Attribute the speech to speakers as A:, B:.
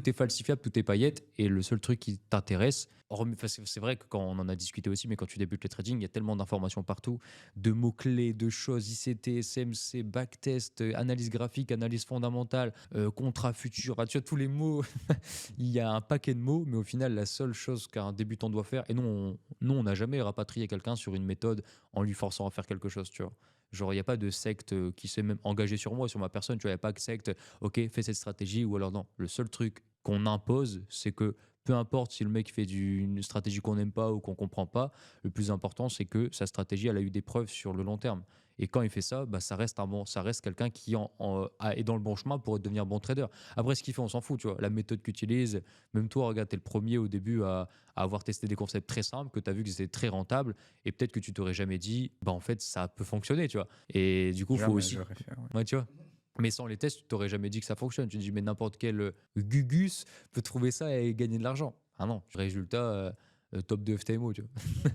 A: tout est falsifiable, tout est paillettes et le seul truc qui t'intéresse, enfin, c'est vrai que quand on en a discuté aussi, mais quand tu débutes le trading, il y a tellement d'informations partout, de mots-clés, de choses, ICT, CMC, backtest, analyse graphique, analyse fondamentale, contrat futur, enfin, tu vois, tous les mots, il y a un paquet de mots, mais au final, la seule chose qu'un débutant doit faire, et nous, on n'a jamais rapatrié quelqu'un sur une méthode en lui forçant à faire quelque chose, tu vois. Genre, il n'y a pas de secte qui s'est même engagée sur moi, sur ma personne, tu vois, il n'y a pas de secte, ok, fais cette stratégie, ou alors non. Le seul truc qu'on impose, c'est que peu importe si le mec fait une stratégie qu'on n'aime pas ou qu'on comprend pas, le plus important, c'est que sa stratégie, elle a eu des preuves sur le long terme. Et quand il fait ça, bah, ça reste quelqu'un qui est dans le bon chemin pour devenir bon trader. Après, ce qu'il fait, on s'en fout, tu vois. La méthode qu'il utilise, même toi, regarde, t'es le premier au début à avoir testé des concepts très simples, que tu as vu que c'était très rentable, et peut-être que tu t'aurais jamais dit, bah en fait, ça peut fonctionner, tu vois. Et du coup, il faut
B: Jamais
A: aussi,
B: j'aurais fait, ouais.
A: ouais, tu vois. Mais sans les tests, tu t'aurais jamais dit que ça fonctionne. Tu te dis, mais n'importe quel Gugus peut trouver ça et gagner de l'argent. Ah non, résultat, top de FTMO, tu vois.